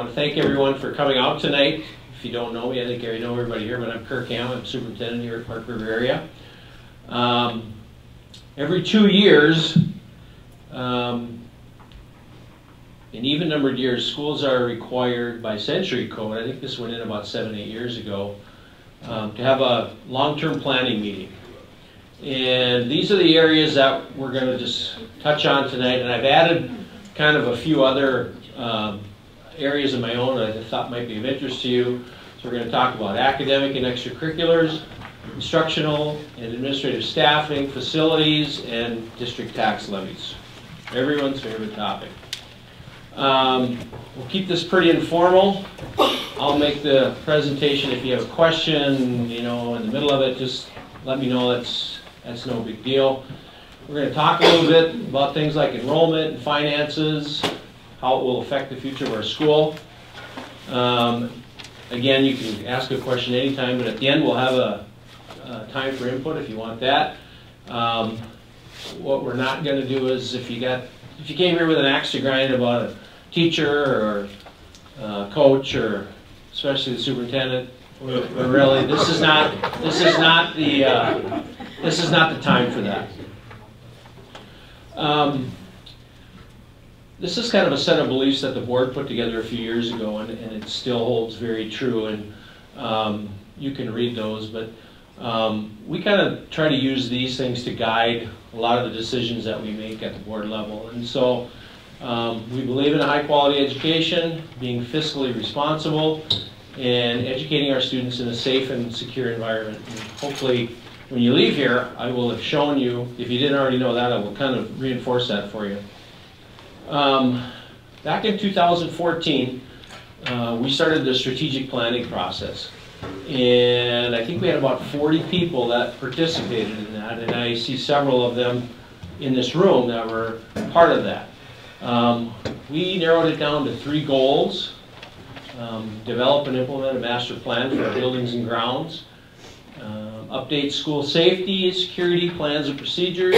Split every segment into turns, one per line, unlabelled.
want to thank everyone for coming out tonight. If you don't know me, I think I know everybody here, but I'm Kirk Ham. I'm superintendent here at Park River area. Every 2 years, an even numbered years, schools are required by century code, I think this went in about 7, 8 years ago, to have a long-term planning meeting. And these are the areas that we're going to just touch on tonight, and I've added kind of a few other areas of my own that I thought might be of interest to you. So we're going to talk about academic and extracurriculars, instructional and administrative staffing, facilities, and district tax levies. Everyone's favorite topic. We'll keep this pretty informal. I'll make the presentation. If you have a question, you know, in the middle of it, just let me know. That's no big deal. We're going to talk a little bit about things like enrollment and finances, how it will affect the future of our school. Again, you can ask a question anytime, but at the end we'll have a time for input if you want that. What we're not going to do is if you came here with an axe to grind about a teacher or coach or especially the superintendent, really this is not the time for that. This is kind of a set of beliefs that the board put together a few years ago, and it still holds very true, and you can read those, but we kind of try to use these things to guide a lot of the decisions that we make at the board level. And so we believe in a high quality education, being fiscally responsible, and educating our students in a safe and secure environment. And hopefully when you leave here, I will have shown you, if you didn't already know that, I will kind of reinforce that for you. Back in 2014, we started the strategic planning process. And I think we had about 40 people that participated in that, and I see several of them in this room that were part of that. We narrowed it down to 3 goals. Develop and implement a master plan for our buildings and grounds. Update school safety, security plans and procedures,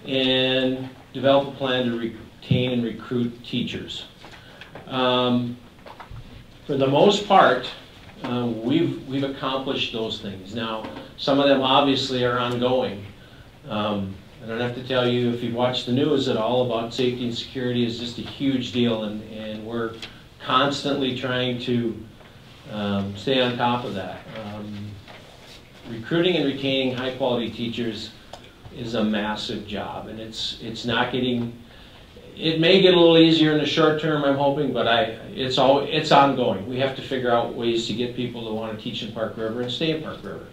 and develop a plan to retain and recruit teachers. For the most part, we've accomplished those things. Now, some of them obviously are ongoing. I don't have to tell you, if you've watched the news at all, about safety and security is just a huge deal, and we're constantly trying to stay on top of that. Recruiting and retaining high quality teachers is a massive job, and it's not getting, it may get a little easier in the short term, I'm hoping, but it's ongoing. We have to figure out ways to get people to want to teach in Park River and stay in Park River.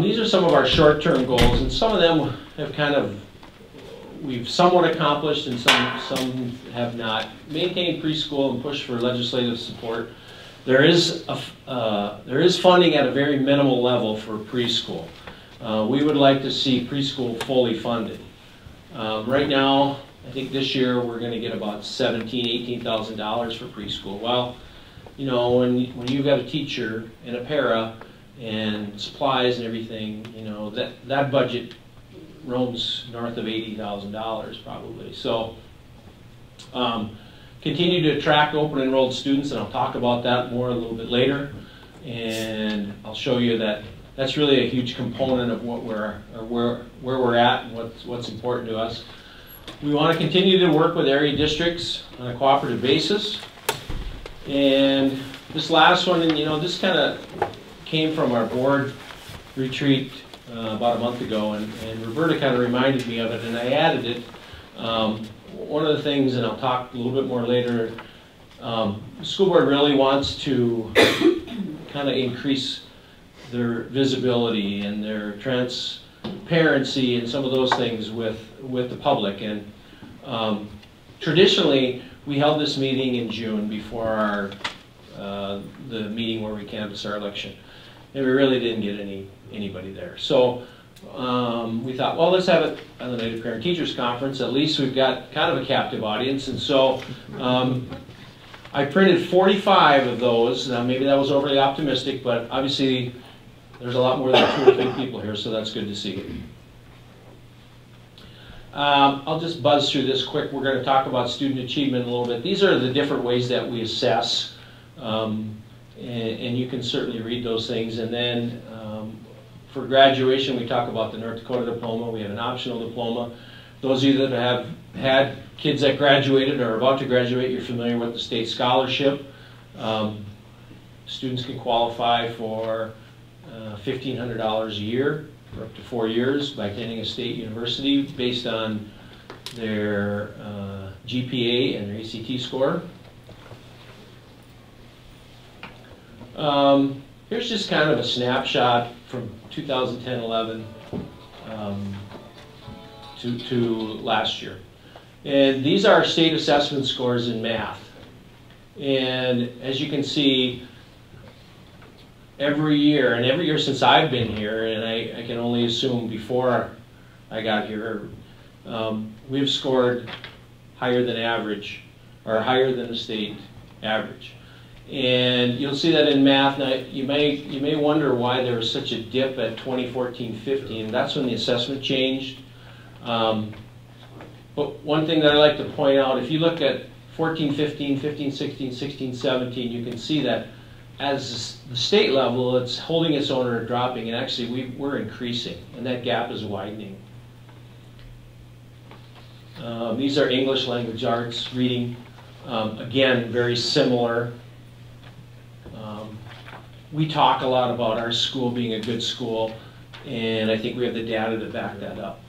These are some of our short-term goals, and some of them have kind of, we've somewhat accomplished, and some have not. Maintain preschool and push for legislative support. There is funding at a very minimal level for preschool. We would like to see preschool fully funded. Right now, I think this year we're going to get about $17,000, $18,000 for preschool. Well, you know, when you've got a teacher and a para and supplies and everything, you know, that budget roams north of $80,000 probably. So continue to attract open enrolled students, and I'll talk about that more a little bit later. And I'll show you that that's really a huge component of what where we're at and what's important to us. We want to continue to work with area districts on a cooperative basis. And this last one, and you know, this kind of came from our board retreat about a month ago, and Roberta kind of reminded me of it, and I added it. One of the things, and I'll talk a little bit more later, the school board really wants to kind of increase their visibility and their transparency and some of those things with the public. And traditionally, we held this meeting in June before our the meeting where we canvassed our election, and we really didn't get anybody there. So we thought, well, let's have it on the night of Parent Teachers Conference. At least we've got kind of a captive audience. And so I printed 45 of those. Now, maybe that was overly optimistic, but obviously there's a lot more than 2 or 3 people here, so that's good to see. I'll just buzz through this quick. We're going to talk about student achievement a little bit. These are the different ways that we assess, and you can certainly read those things. And then for graduation, we talk about the North Dakota diploma. We have an optional diploma. Those of you that have had kids that graduated or are about to graduate, you're familiar with the state scholarship. Students can qualify for $1,500 a year for up to 4 years by attending a state university based on their GPA and their ACT score. Here's just kind of a snapshot from 2010-11 to last year. And these are state assessment scores in math. And as you can see, every year since I've been here, and I can only assume before I got here, we've scored higher than average, or higher than the state average. And you'll see that in math. Now, you may wonder why there was such a dip at 2014-15. That's when the assessment changed. But one thing that I like to point out, if you look at 14-15, 15-16, 16-17, you can see that as the state level, it's holding its own or dropping, and actually we're increasing, and that gap is widening. These are English language arts, reading. Again, very similar. We talk a lot about our school being a good school, and I think we have the data to back that up.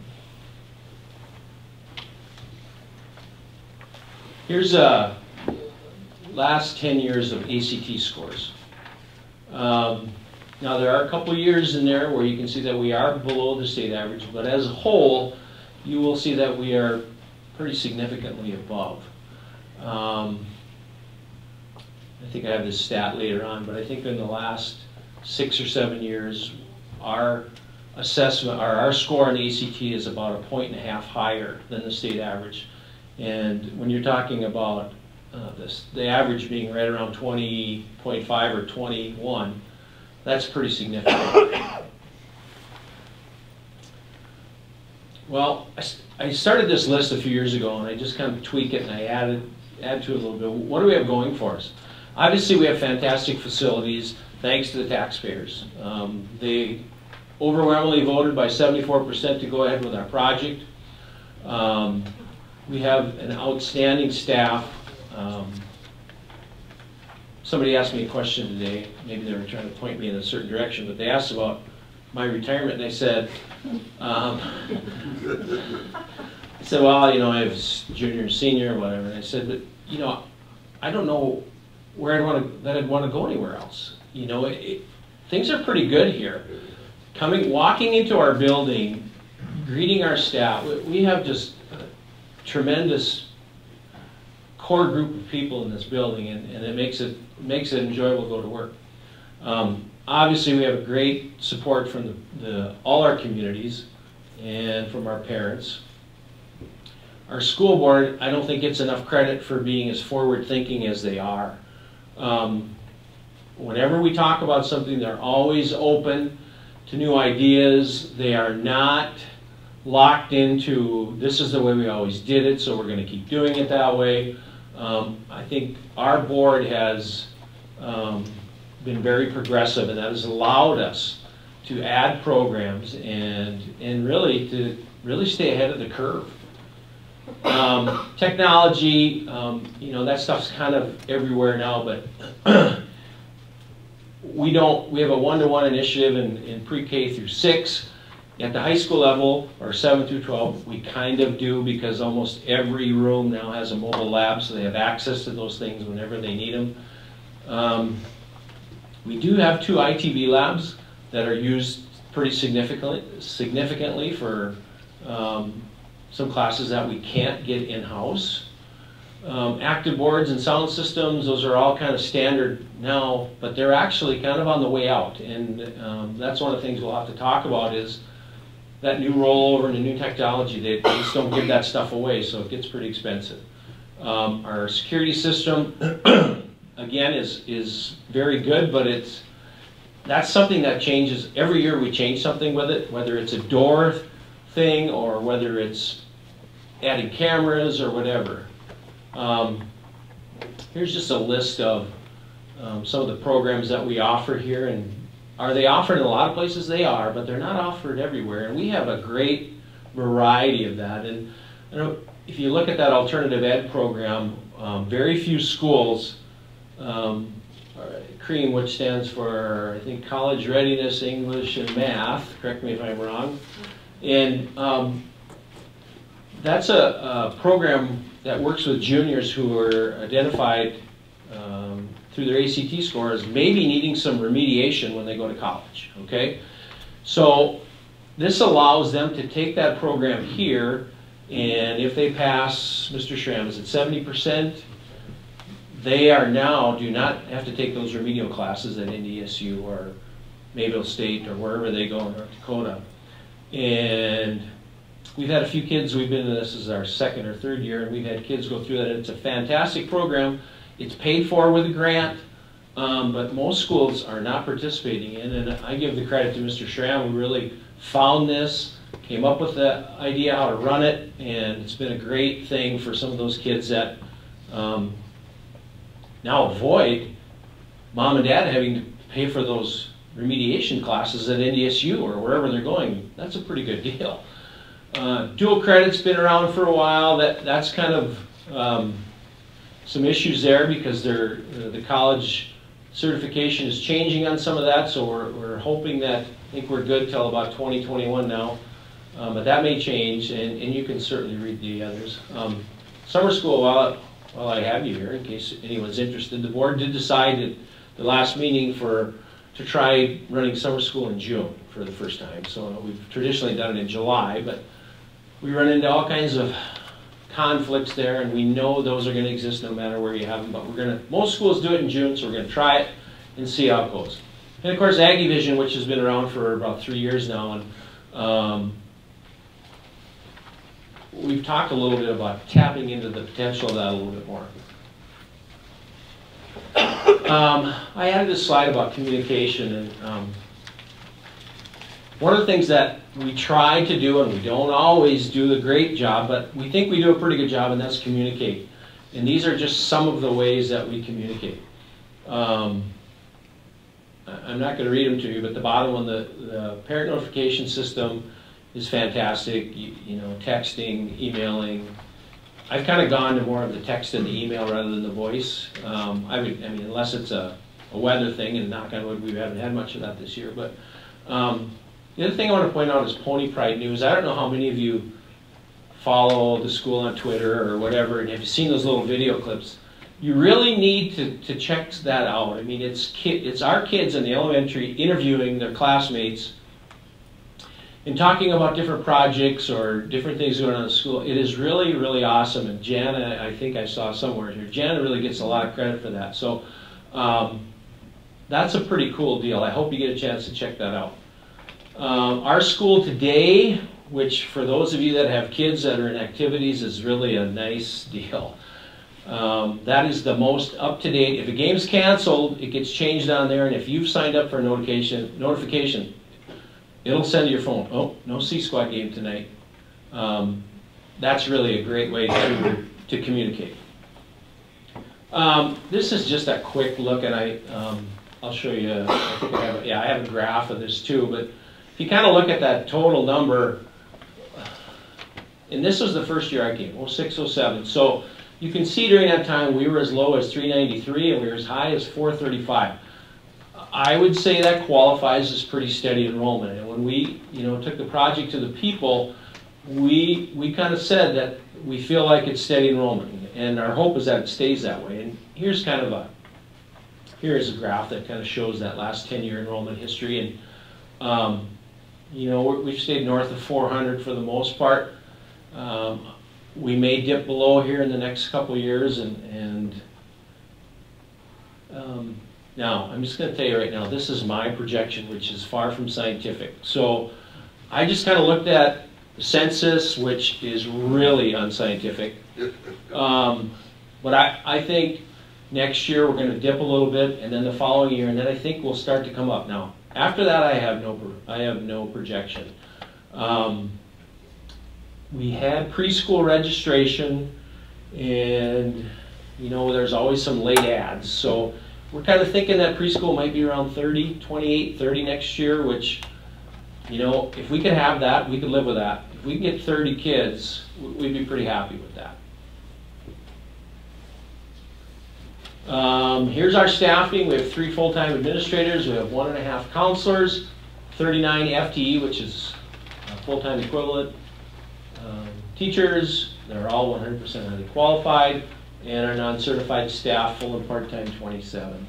Here's last 10 years of ACT scores. Now there are a couple years in there where you can see that we are below the state average, but as a whole, you will see that we are pretty significantly above. I think I have this stat later on, but I think in the last 6 or 7 years, our assessment, or our score on ACT is about 1.5 points higher than the state average. And when you're talking about the average being right around 20.5 or 21, that's pretty significant. Well, I started this list a few years ago, and I just kind of tweak it and I add to it a little bit. What do we have going for us? Obviously, we have fantastic facilities, thanks to the taxpayers. They overwhelmingly voted by 74% to go ahead with our project. We have an outstanding staff. Somebody asked me a question today. Maybe they were trying to point me in a certain direction, but they asked about my retirement, and I said, well, you know, I was junior and senior or whatever. And I said, but you know, I don't know where I'd want to go anywhere else. You know, things are pretty good here. Walking into our building, greeting our staff, we have just a tremendous core group of people in this building, and it makes it enjoyable to go to work. Obviously, we have great support from all our communities and from our parents. Our school board, I don't think gets enough credit for being as forward-thinking as they are. Whenever we talk about something, they're always open to new ideas. They are not locked into, this is the way we always did it, so we're going to keep doing it that way. I think our board has been very progressive, and that has allowed us to add programs and really stay ahead of the curve. Technology, you know, that stuff's kind of everywhere now, but we have a one-to-one initiative in pre-K through 6. At the high school level, or 7 through 12, we kind of do, because almost every room now has a mobile lab, so they have access to those things whenever they need them. We do have 2 ITV labs that are used pretty significantly for some classes that we can't get in-house. Active boards and sound systems, those are all kind of standard now, but they're actually kind of on the way out. And that's one of the things we'll have to talk about, is that new rollover and the new technology. They just don't give that stuff away, so it gets pretty expensive. Our security system, again, is very good, but that's something that changes. Every year we change something with it, whether it's a door thing or whether it's adding cameras or whatever. Here's just a list of some of the programs that we offer here. And are they offered in a lot of places? They are, but they're not offered everywhere. And we have a great variety of that. And you know, if you look at that alternative ed program, very few schools, CREAM, which stands for, I think, College Readiness, English, and Math, correct me if I'm wrong, and that's a program that works with juniors who are identified through their ACT scores maybe needing some remediation when they go to college, okay? So this allows them to take that program here, and if they pass, Mr. Schramm, is it 70%? They are now, do not have to take those remedial classes at NDSU or Mayville State or wherever they go in North Dakota. And we've had a few kids, we've been in this as our second or third year, and we've had kids go through that. It's a fantastic program. It's paid for with a grant, but most schools are not participating in, and I give the credit to Mr. Schramm, who really found this, came up with the idea how to run it, and it's been a great thing for some of those kids that now avoid mom and dad having to pay for those remediation classes at NDSU or wherever they're going. That's a pretty good deal. Dual credit's been around for a while. That's kind of some issues there because the college certification is changing on some of that, so we're hoping that, I think we're good till about 2021 now, but that may change, and you can certainly read the others. Summer school, while I have you here, in case anyone's interested, the board did decide at the last meeting to try running summer school in June for the first time. So we've traditionally done it in July, but we run into all kinds of conflicts there, and we know those are going to exist no matter where you have them, but most schools do it in June, so we're going to try it and see how it goes. And of course, AgriVision, which has been around for about 3 years now, and we've talked a little bit about tapping into the potential of that a little bit more. I added this slide about communication, and one of the things that we try to do, and we don't always do a great job, but we think we do a pretty good job, and that's communicate. And these are just some of the ways that we communicate. I'm not going to read them to you, but the bottom one, the parent notification system is fantastic. You know, texting, emailing. I've kind of gone to more of the text and the email rather than the voice. I mean, unless it's a weather thing, and knock on wood, we haven't had much of that this year. But the other thing I want to point out is Pony Pride News. I don't know how many of you follow the school on Twitter or whatever, and have you seen those little video clips? You really need to check that out. I mean, it's our kids in the elementary interviewing their classmates and talking about different projects or different things going on in school. It is really, really awesome. And Jana, I think I saw somewhere here, Jana really gets a lot of credit for that. So that's a pretty cool deal. I hope you get a chance to check that out. Our school today, which for those of you that have kids that are in activities, is really a nice deal. That is the most up-to-date. If a game's canceled, it gets changed on there, and if you've signed up for a notification, it'll send to your phone, oh, no C-Squad game tonight. That's really a great way to communicate. This is just a quick look, and I'll show you, I think I have a graph of this too, but if you kind of look at that total number, and this was the first year I came, 06, 07. So you can see during that time we were as low as 393 and we were as high as 435. I would say that qualifies as pretty steady enrollment. And when we took the project to the people, we kind of said that we feel like it's steady enrollment. And our hope is that it stays that way. And here's here's a graph that kind of shows that last 10-year enrollment history. And we've stayed north of 400 for the most part. We may dip below here in the next couple of years, now I'm just going to tell you right now, this is my projection, which is far from scientific. So I just kind of looked at the census, which is really unscientific. But I think next year we're going to dip a little bit, and then the following year, and then I think we'll start to come up. Now, after that, I have no projection. we had preschool registration, and you know, there's always some late ads. So we're kind of thinking that preschool might be around 30, 28, 30 next year, which, you know, if we could have that, we could live with that. If we could get 30 kids, we'd be pretty happy with that. Here's our staffing. We have 3 full-time administrators. We have 1.5 counselors, 39 FTE, which is full-time equivalent teachers. They're all 100% highly qualified, and our non-certified staff, full and part-time, 27.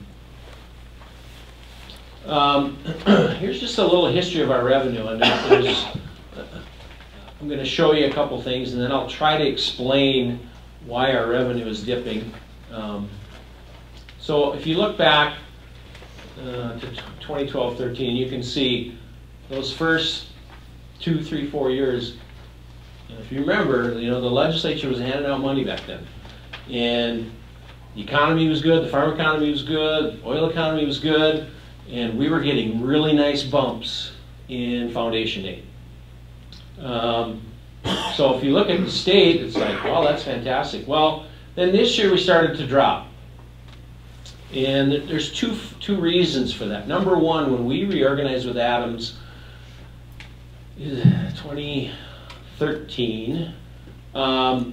Here's just a little history of our revenue. And I'm going to show you a couple things, and then I'll try to explain why our revenue is dipping. So if you look back to 2012-13, you can see those first 2, 3, 4 years. And if you remember, you know, the legislature was handing out money back then, and the economy was good, the farm economy was good, the oil economy was good, and we were getting really nice bumps in foundation aid. So if you look at the state, it's like, well, that's fantastic. Well, then this year we started to drop. And there's two reasons for that. Number one, when we reorganized with Adams, 2013, the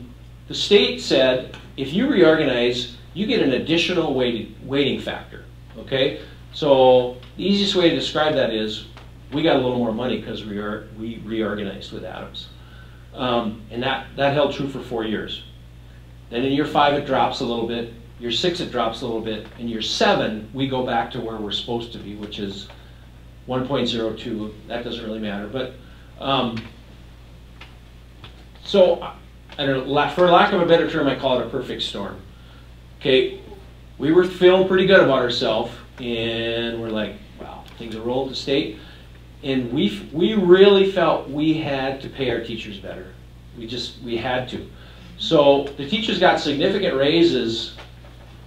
state said, if you reorganize, you get an additional weighting factor, okay? So the easiest way to describe that is, we got a little more money because we reorganized with Adams. And that held true for 4 years. Then in year 5, it drops a little bit. Year 6, it drops a little bit. In year 7, we go back to where we're supposed to be, which is 1.02. That doesn't really matter. But so, I don't know, for lack of a better term, I call it a perfect storm. Okay, we were feeling pretty good about ourselves, and we're like, wow, things are rolling at the state. And we really felt we had to pay our teachers better. We had to. So the teachers got significant raises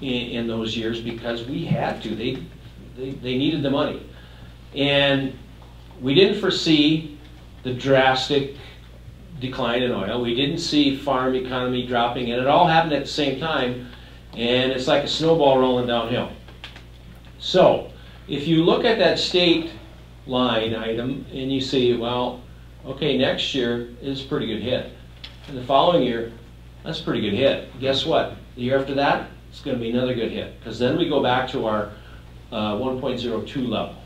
in those years because we had to. They needed the money. And we didn't foresee the drastic decline in oil. We didn't see farm economy dropping, and it all happened at the same time, and it's like a snowball rolling downhill. So if you look at that state line item and you see, well, okay, next year is a pretty good hit. And the following year, that's a pretty good hit. Guess what? The year after that, it's going to be another good hit, because then we go back to our 1.02 level.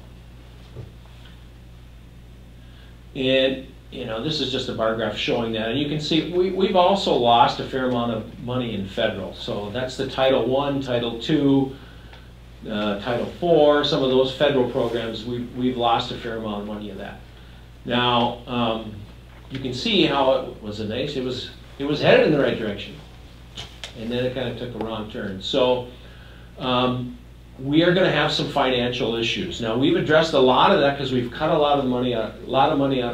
And you know, this is just a bar graph showing that, and you can see we've also lost a fair amount of money in federal. So that's the Title I, Title II, Title IV, some of those federal programs. We've lost a fair amount of money of that. Now you can see how it was it was headed in the right direction, and then it kind of took a wrong turn. So we are going to have some financial issues. Now we've addressed a lot of that because we've cut a lot of money out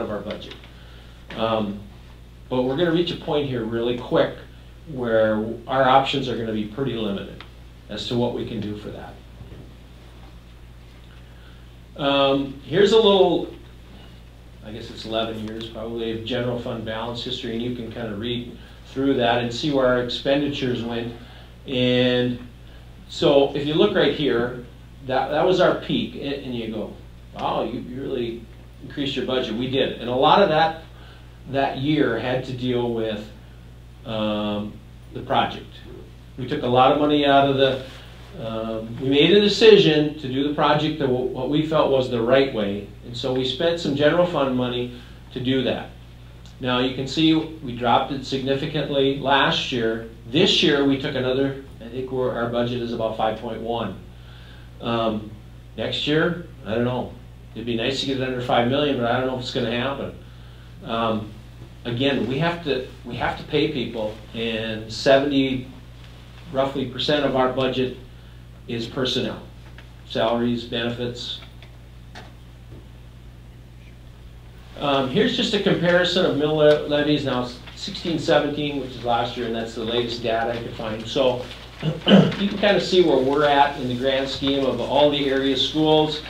of our budget. But we're going to reach a point here really quick where our options are going to be pretty limited as to what we can do for that. Here's a little, I guess it's 11 years probably, of general fund balance history, and you can kind of read through that and see where our expenditures went. And so if you look right here, that was our peak, and you go, wow, you really increased your budget. We did, and a lot of that year had to deal with the project. We took a lot of money out of the, we made a decision to do the project what we felt was the right way, and so we spent some general fund money to do that. Now you can see we dropped it significantly last year. This year we took another, I think our budget is about 5.1. Next year, I don't know. It'd be nice to get it under 5 million, but I don't know if it's going to happen. Again, we have to pay people, and 70% roughly of our budget is personnel, salaries, benefits. Here's just a comparison of mill levies. Now 16-17, which is last year, and that's the latest data I could find. So you can kind of see where we're at in the grand scheme of all the area schools.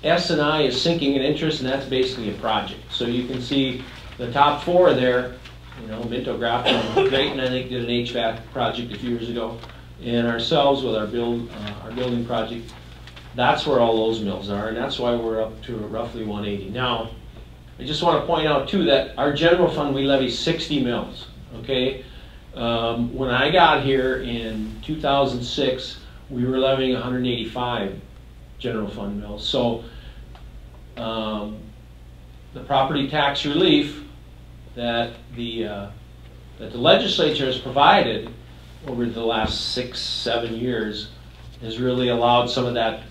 S&I is sinking in interest, and that's basically a project. So you can see The top four there, you know, Minto Grafton, Drayton, I think, did an HVAC project a few years ago, and ourselves with our building project. That's where all those mills are, and that's why we're up to roughly 180. Now, I just want to point out too that our general fund, we levy 60 mills, okay? When I got here in 2006, we were levying 185 general fund mills. So the property tax relief that the legislature has provided over the last 6-7 years has really allowed some of that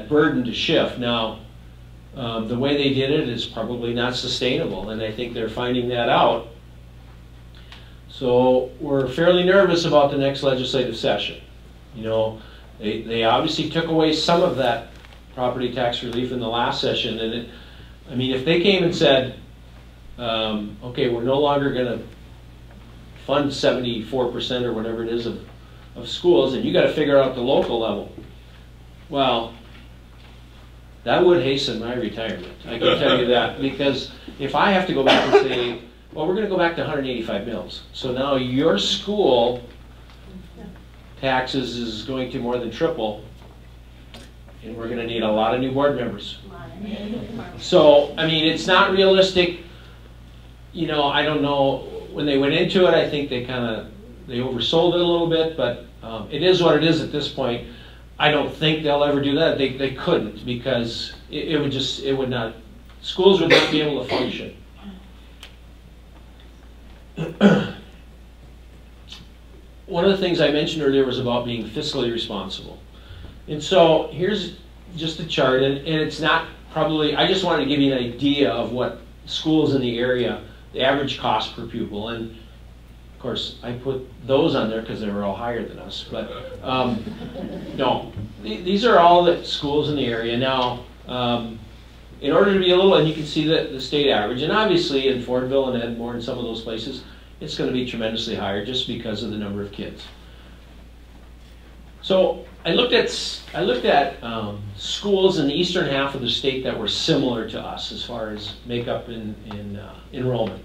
burden to shift. Now, the way they did it is probably not sustainable, and I think they're finding that out. So we're fairly nervous about the next legislative session. You know, they obviously took away some of that property tax relief in the last session, and I mean, if they came and said, okay, we're no longer going to fund 74% or whatever it is of schools, and you got to figure out the local level. Well, that would hasten my retirement. I can tell you that, because if I have to go back and say, well, we're going to go back to 185 mills. So now your school taxes is going to more than triple, and we're going to need a lot of new board members. So, I mean, it's not realistic. You know, I don't know, when they went into it, I think they oversold it a little bit, but it is what it is at this point. I don't think they'll ever do that. They couldn't, because it would not, schools would not be able to function. One of the things I mentioned earlier was about being fiscally responsible. And so here's just a chart, and it's not probably, I just wanted to give you an idea of what schools in the area, the average cost per pupil, and of course I put those on there because they were all higher than us, but no, these are all the schools in the area. Now, in order to be a little, and you can see the state average, and obviously in Fordville and Edmore and some of those places, it's going to be tremendously higher just because of the number of kids. So I looked at schools in the eastern half of the state that were similar to us as far as makeup in enrollment.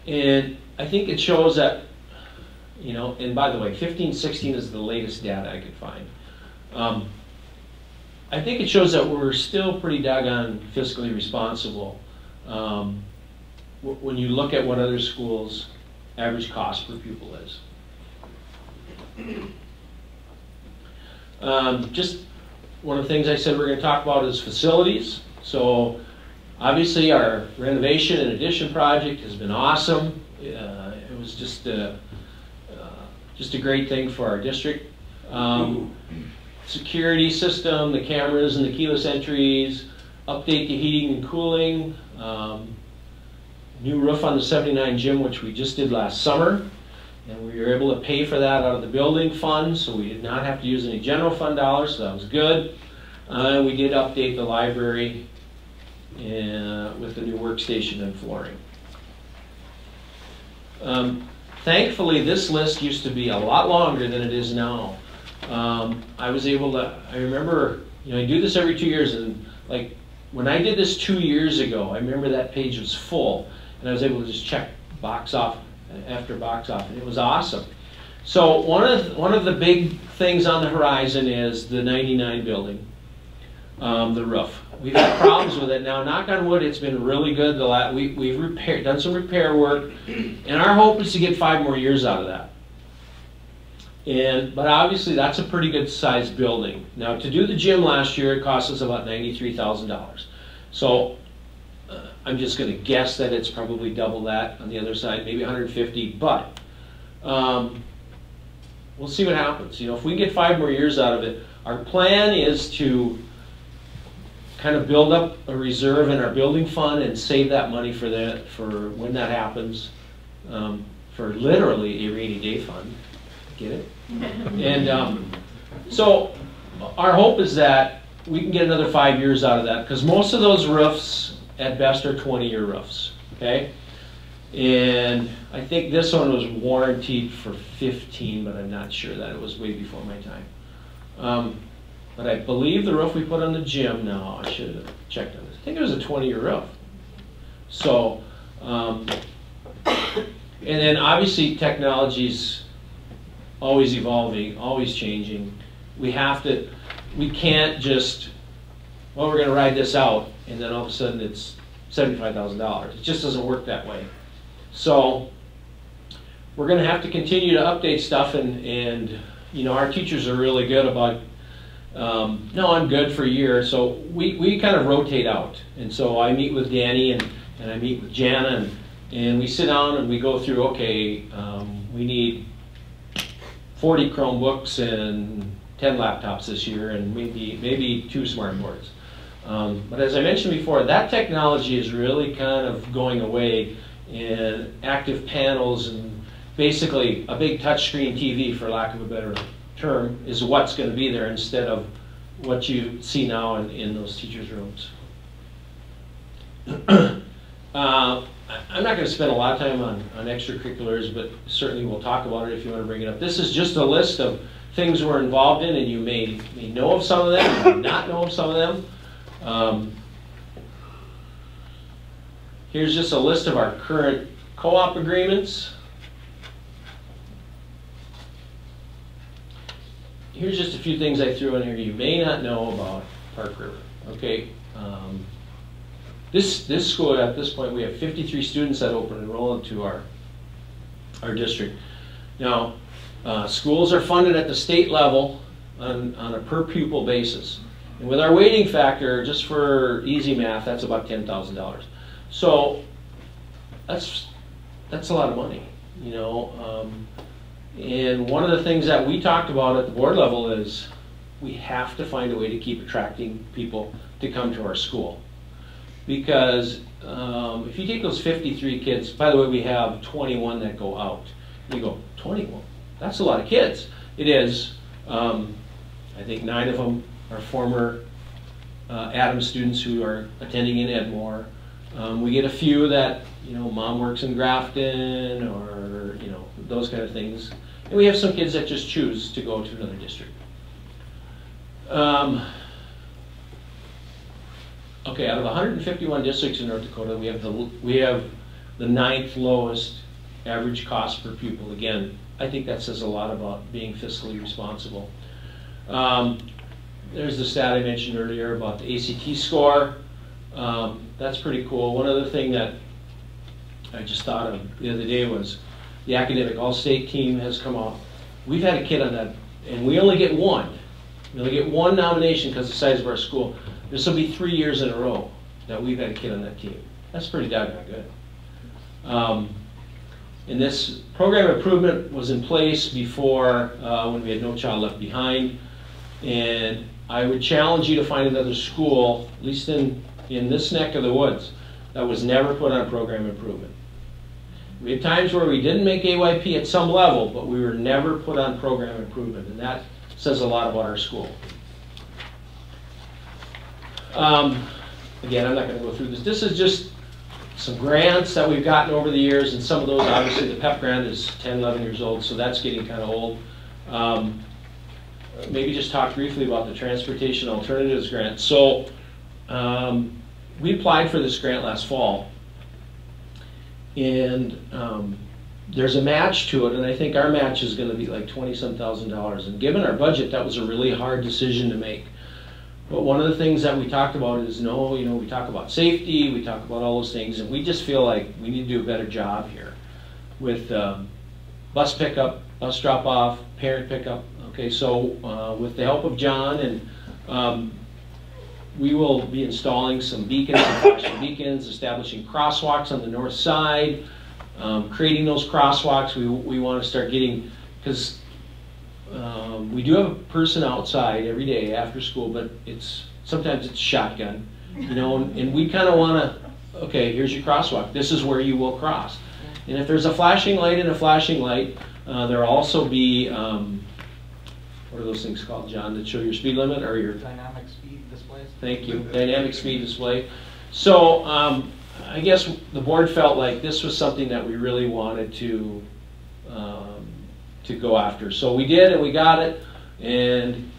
And I think it shows that, you know, and by the way, 15-16 is the latest data I could find. I think it shows that we're still pretty doggone fiscally responsible when you look at what other schools' average cost per pupil is. Just one of the things I said we're going to talk about is facilities. So obviously our renovation and addition project has been awesome. It was just a great thing for our district. Security system, the cameras and the keyless entries, update the heating and cooling, new roof on the 79 gym, which we just did last summer. And we were able to pay for that out of the building fund, so we did not have to use any general fund dollars, so that was good. We did update the library with the new workstation and flooring. Thankfully, this list used to be a lot longer than it is now. I was able to, I remember, you know, I do this every 2 years, and like when I did this 2 years ago, I remember that page was full, and I was able to just check box off after box off, and it was awesome. So one of the big things on the horizon is the 99 building, the roof. We've had problems with it now. Knock on wood, it's been really good. We've done some repair work, and our hope is to get 5 more years out of that. But obviously that's a pretty good sized building. Now, to do the gym last year, it cost us about $93,000. So I'm just going to guess that it's probably double that on the other side, maybe 150. But we'll see what happens. You know, if we can get 5 more years out of it, our plan is to kind of build up a reserve in our building fund and save that money for when that happens, for literally a rainy day fund. Get it? And so our hope is that we can get another 5 years out of that, because most of those roofs at best are 20-year roofs, okay? And I think this one was warranted for 15, but I'm not sure that. It was way before my time. But I believe the roof we put on the gym, no, I should have checked on this. I think it was a 20-year roof. So, and then obviously technology's always evolving, always changing. We can't just, well, we're gonna ride this out, and then all of a sudden it's $75,000. It just doesn't work that way. So we're gonna have to continue to update stuff, and you know, our teachers are really good about, no, I'm good for a year. So we kind of rotate out. And so I meet with Danny and I meet with Jana, and we sit down and we go through, okay, we need 40 Chromebooks and 10 laptops this year, and maybe 2 smart boards. But as I mentioned before, that technology is really kind of going away, and active panels and basically a big touchscreen TV, for lack of a better term, is what's going to be there instead of what you see now in those teachers' rooms. I'm not going to spend a lot of time on extracurriculars, but certainly we'll talk about it if you want to bring it up. This is just a list of things we're involved in, and you may know of some of them, you may not know of some of them. Here's just a list of our current co-op agreements. Here's just a few things I threw in here you may not know about Park River. Okay, this school, at this point, we have 53 students that open enrollment to our district. Now, schools are funded at the state level on a per pupil basis. And with our weighting factor, just for easy math, that's about $10,000. So that's a lot of money, you know. And one of the things that we talked about at the board level is we have to find a way to keep attracting people to come to our school. Because if you take those 53 kids, by the way, we have 21 that go out. You go, 21? That's a lot of kids. It is. I think 9 of them are former Adams students who are attending in Edmore. We get a few that, you know, mom works in Grafton, or, you know, those kind of things. And we have some kids that just choose to go to another district. Okay, out of 151 districts in North Dakota, we have the 9th lowest average cost per pupil. Again, I think that says a lot about being fiscally responsible. There's the stat I mentioned earlier about the ACT score. That's pretty cool. One other thing that I just thought of the other day was the academic all-state team has come out. We've had a kid on that, and we only get one. We only get one nomination because of the size of our school. This will be 3 years in a row that we've had a kid on that team. That's pretty doggone good. And this program improvement was in place before when we had No Child Left Behind. And I would challenge you to find another school, at least in this neck of the woods, that was never put on program improvement. We had times where we didn't make AYP at some level, but we were never put on program improvement, and that says a lot about our school. Again, I'm not going to go through this. This is just some grants that we've gotten over the years, and some of those, obviously, the PEP grant is 10, 11 years old, so that's getting kind of old. Maybe just talk briefly about the Transportation Alternatives Grant. So we applied for this grant last fall, and there's a match to it, and I think our match is going to be like $20-some thousand. And given our budget, that was a really hard decision to make. But one of the things that we talked about is, we talk about safety, we talk about all those things, and we just feel like we need to do a better job here with bus pickup, bus drop-off, parent pickup. Okay, so with the help of John, and we will be installing some beacons, some flashing beacons, establishing crosswalks on the north side, creating those crosswalks. We want to start getting, because we do have a person outside every day after school, but sometimes it's shotgun, and we kind of want to, okay, here's your crosswalk. This is where you will cross. And if there's a flashing light and a flashing light, there'll also be, what are those things called, John, that show your speed limit or your
dynamic speed displays?
Thank you, dynamic speed display. So I guess the board felt like this was something that we really wanted to go after. So we did, and we got it, and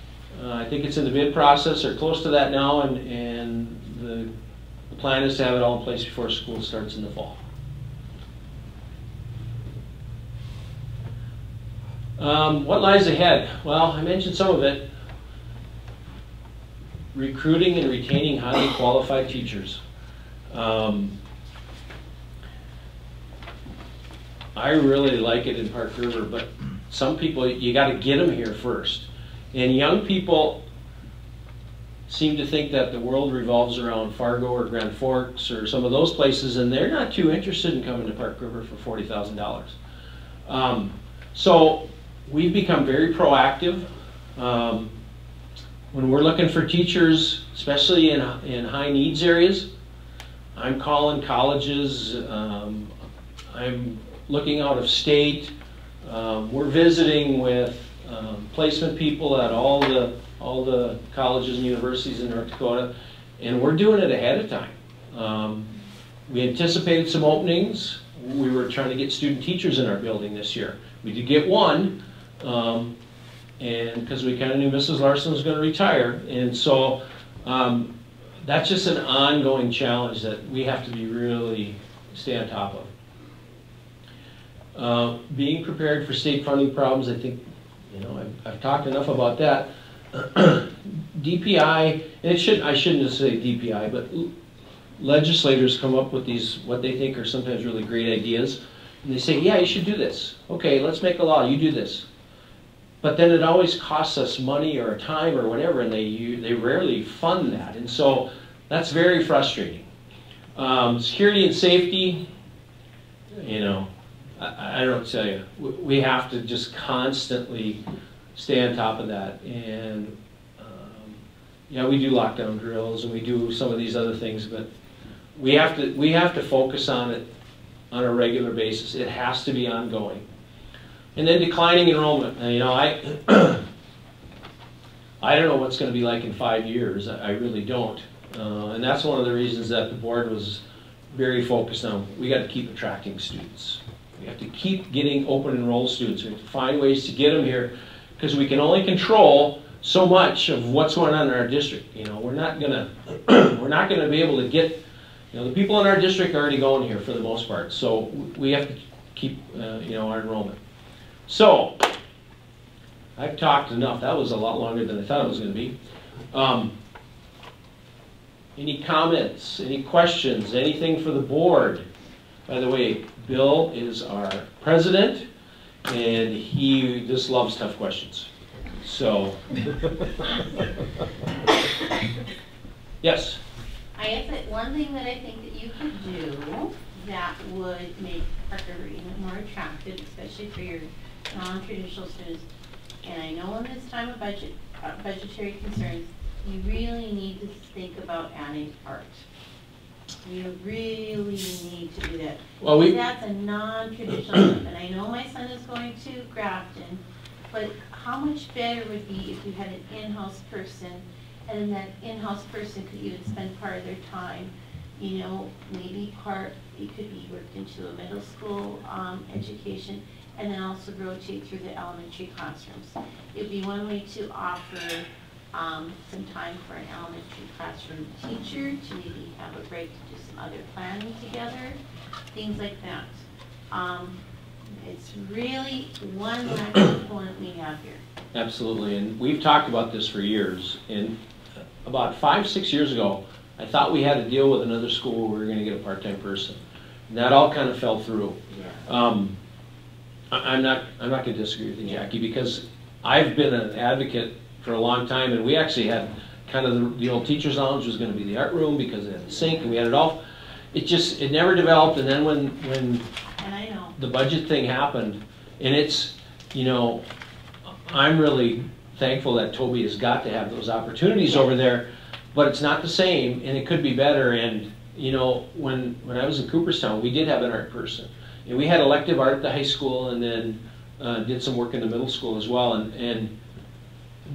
I think it's in the bid process or close to that now, and the The plan is to have it all in place before school starts in the fall. What lies ahead? Well, I mentioned some of it. Recruiting and retaining highly qualified teachers. I really like it in Park River, but some people, you got to get them here first. And young people seem to think that the world revolves around Fargo or Grand Forks or some of those places, and they're not too interested in coming to Park River for $40,000. So we've become very proactive. When we're looking for teachers, especially in high needs areas, I'm calling colleges, I'm looking out of state. We're visiting with placement people at all the colleges and universities in North Dakota, and we're doing it ahead of time. We anticipated some openings. We were trying to get student teachers in our building this year. We did get one, and because we kind of knew Mrs. Larson was going to retire, and so that's just an ongoing challenge that we have to be really stay on top of. Being prepared for state funding problems, I think, I've talked enough about that. DPI, and I shouldn't just say DPI, but legislators come up with these, what they think are sometimes really great ideas, and they say, yeah, you should do this. Okay, let's make a law, you do this. But then it always costs us money or time or whatever, and they rarely fund that, and so that's very frustrating. Security and safety, I don't tell you, we have to just constantly stay on top of that. And yeah, we do lockdown drills and we do some of these other things, but we have to focus on it on a regular basis. It has to be ongoing. And then declining enrollment. I don't know what's going to be like in 5 years. I really don't. And that's one of the reasons that the board was very focused on. We got to keep attracting students. We have to keep getting open enrolled students. We have to find ways to get them here, because we can only control so much of what's going on in our district. We're not gonna be able to get, the people in our district are already going here for the most part. So we have to keep, our enrollment. So I've talked enough. That was a lot longer than I thought it was going to be. Any comments? Any questions? Anything for the board? By the way, Bill is our president, and he just loves tough questions. So, yes?
I guess that one thing that I think that you could do that would make Park River even more attractive, especially for your non-traditional students, and I know in this time of budgetary concerns, you really need to think about adding art. You really need to do that. Well, that's a non-traditional, and I know my son is going to Grafton, but how much better would it be if you had an in-house person, and then that in-house person could even spend part of their time, maybe it could be worked into a middle school education, and then also rotate through the elementary classrooms. It would be one way to offer some time for an elementary classroom teacher to maybe have a break to do some other planning together, things like that. It's really one last component we have here.
Absolutely, and we've talked about this for years. And about 5-6 years ago, I thought we had to deal with another school where we were going to get a part-time person. And that all kind of fell through. Yeah. I'm not going to disagree with you, Jackie, because I've been an advocate for a long time, and we actually had kind of the old teacher's lounge was going to be the art room because it had the sink, and we had it all. It never developed, and then when
and I know.
The budget thing happened, and it's, I'm really thankful that Toby has got to have those opportunities over there, but it's not the same, and it could be better. And when I was in Cooperstown, we did have an art person, and we had elective art at the high school, and then did some work in the middle school as well, and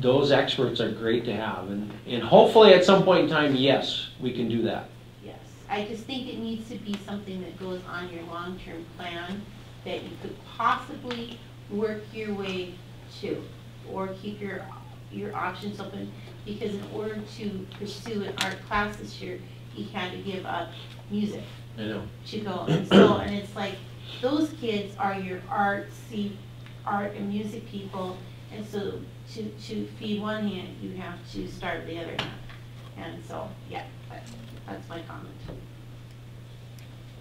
those experts are great to have, and hopefully at some point in time, yes, we can do that.
Yes, I just think it needs to be something that goes on your long-term plan that you could possibly work your way to, or keep your options open, because in order to pursue an art class this year, he had to give up music.
I know.
To go, and it's like, those kids are your art and music people, and so to feed one hand, you have to starve the other hand. And so, yeah, that's my comment.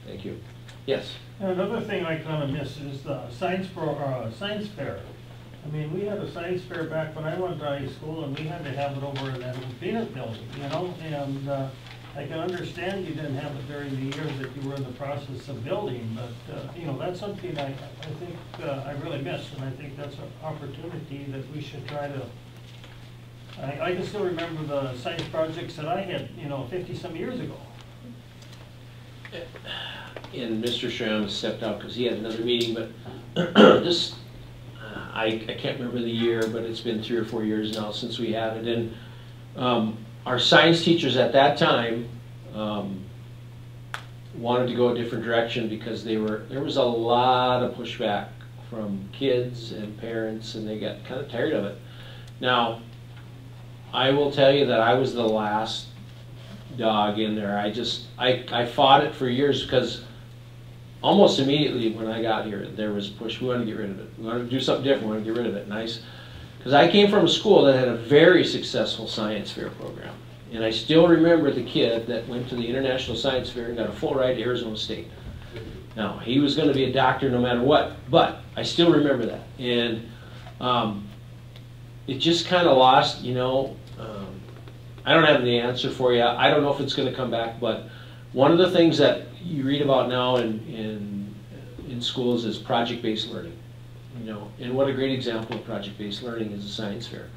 Thank you. Yes?
And another thing I kind of miss is the science fair. I mean, we had a science fair back when I went to high school, and we had to have it over in that peanut building, you know, and I can understand you didn't have it during the years that you were in the process of building, but, you know, that's something I think I really miss, and I think that's an opportunity that we should try to. I can still remember the science projects that I had, you know, 50-some years ago.
And Mr. Schramm stepped out because he had another meeting, but this, I can't remember the year, but it's been 3 or 4 years now since we had it. And our science teachers at that time wanted to go a different direction because there was a lot of pushback from kids and parents, and they got kind of tired of it. Now, I will tell you that I was the last dog in there. I fought it for years because almost immediately when I got here, there was a push. We wanted to get rid of it. We wanted to do something different. We wanted to get rid of it. Nice. Because I came from a school that had a very successful science fair program. And I still remember the kid that went to the International Science Fair and got a full ride to Arizona State. Now, he was going to be a doctor no matter what, but I still remember that. And it just kind of lost, you know. I don't have the answer for you. I don't know if it's going to come back, but one of the things that you read about now in schools is project-based learning. You know, and what a great example of project-based learning is a science fair.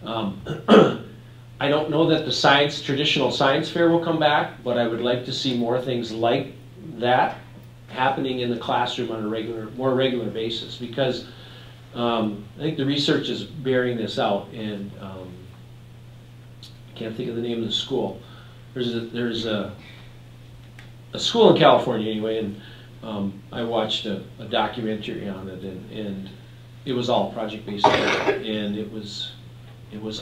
I don't know that the traditional science fair will come back, but I would like to see more things like that happening in the classroom on a more regular basis, because I think the research is bearing this out. And I can't think of the name of the school. There's a school in California anyway, and I watched a documentary on it, and it was all project-based learning, and it was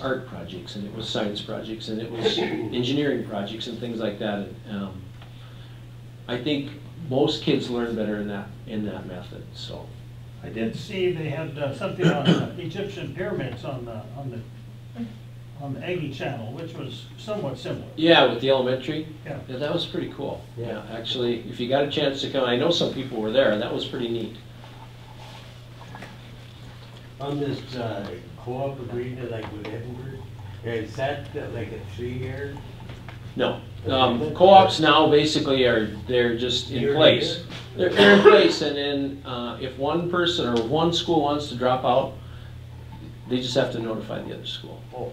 art projects, and it was science projects, and it was engineering projects and things like that. And I think most kids learn better in that method. So
I did see they had something on Egyptian pyramids on the Aggie channel, which was somewhat similar.
Yeah, with the elementary.
Yeah,
that was pretty cool. Yeah, actually, if you got a chance to come, I know some people were there. That was pretty neat.
On this co-op agreement, like with Edinburgh, is that like a 3-year?
No. Co-ops now basically they're just in place. They're in place, and then if one person or one school wants to drop out, they just have to notify the other school.
Oh.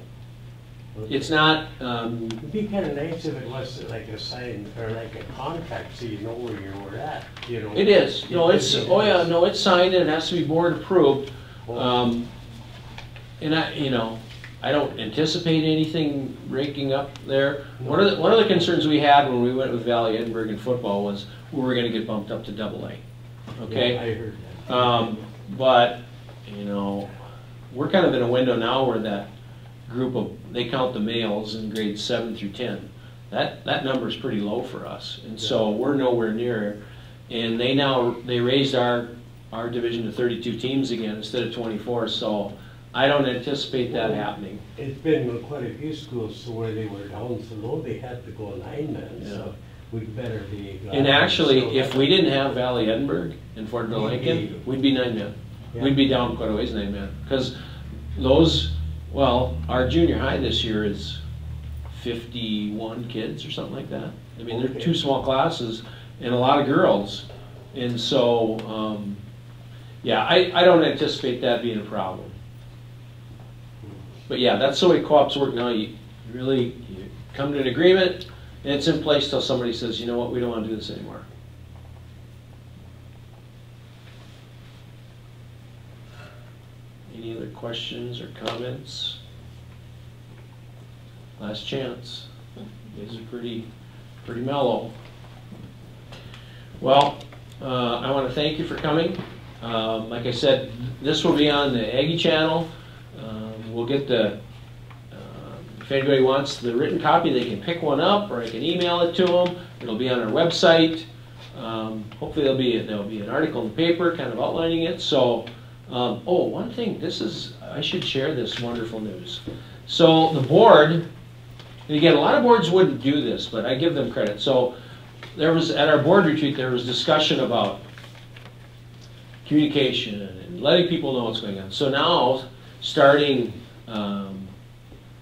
Okay.
It's not.
It'd be kind of nice if it was like a sign or like a contract, so you know where you were at. You know.
It is. No, it's. Oh yeah, no, it's signed and it has to be board approved. And I don't anticipate anything breaking up there. No. One of the concerns we had when we went with Valley Edinburgh in football was we were going to get bumped up to AA. Okay.
Yeah, I heard that.
But we're kind of in a window now where that group they count the males in grades 7 through 10. That number is pretty low for us, and so we're nowhere near. And they raised our division to 32 teams again instead of 24. So I don't anticipate that happening.
It's been quite a few schools where they were down so low they had to go 9-man. Yeah. So we'd better be.
And actually, if we didn't have Valley Edinburgh and Fort-Bill Lincoln, we'd be 9-man. Yeah. We'd be down quite a ways 9-man, because our junior high this year is 51 kids or something like that. I mean, they're 2 small classes and a lot of girls, and so yeah, I don't anticipate that being a problem. But yeah, that's the way co-ops work now. You come to an agreement, and it's in place till somebody says, you know what, we don't want to do this anymore. Any other questions or comments? Last chance. You guys are pretty mellow. Well, I want to thank you for coming. Like I said, this will be on the Aggie channel. We'll get the if anybody wants the written copy, they can pick one up, or I can email it to them. It'll be on our website. Hopefully there'll be an article in the paper kind of outlining it. So, oh, one thing, I should share this wonderful news. So the board, and again, a lot of boards wouldn't do this, but I give them credit. So there was, at our board retreat, there was discussion about communication and letting people know what's going on. So now, starting,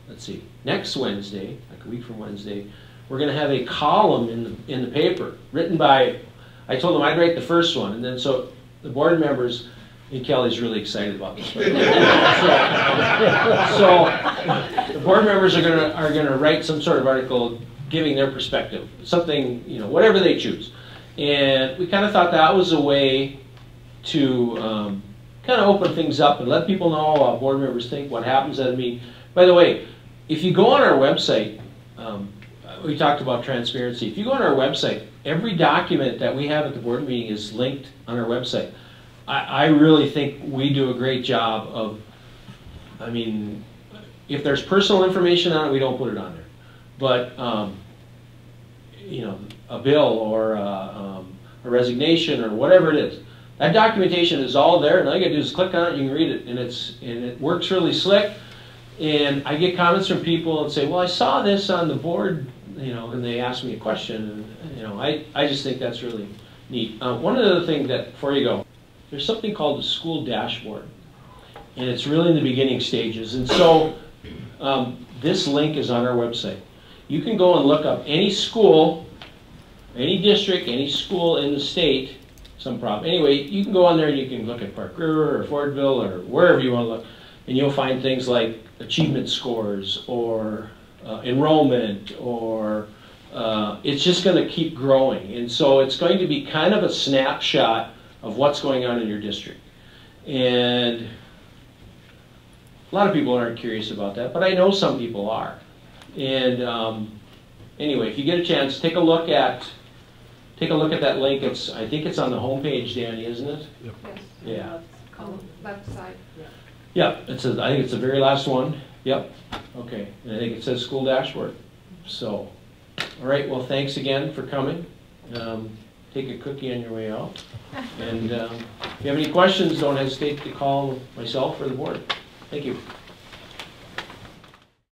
let's see, next Wednesday, like a week from Wednesday, we're going to have a column in the paper written by, I told them I'd write the first one, and then so the board members, and Kelly's really excited about this. So the board members are gonna write some sort of article giving their perspective, something, you know, whatever they choose. And we kind of thought that was a way to kind of open things up and let people know how board members think, what happens at a meeting. By the way, if you go on our website, we talked about transparency. If you go on our website, every document that we have at the board meeting is linked on our website. I really think we do a great job of, I mean, if there's personal information on it, we don't put it on there. But, you know, a bill or a resignation or whatever it is, that documentation is all there, and all you gotta do is click on it, you can read it, and it works really slick. And I get comments from people and say, well, I saw this on the board, you know, and they ask me a question, and, you know, I just think that's really neat. One other thing that, before you go, there's something called the school dashboard, and it's really in the beginning stages. And so this link is on our website. You can go and look up any school, any district, any school in the state, some problem. Anyway, you can go on there and you can look at Park River or Fordville or wherever you want to look, and you'll find things like achievement scores or enrollment, or it's just going to keep growing. And so it's going to be kind of a snapshot of what's going on in your district. And a lot of people aren't curious about that, but I know some people are. And anyway, if you get a chance, take a look at that link. I think it's on the homepage, Danny, isn't it?
Yep.
Yes.
Yeah.
On the left side.
Yeah, I think it's the very last one. Yep. Okay, and I think it says school dashboard. So, all right. Well, thanks again for coming. Take a cookie on your way out. And if you have any questions, don't hesitate to call myself or the board. Thank you.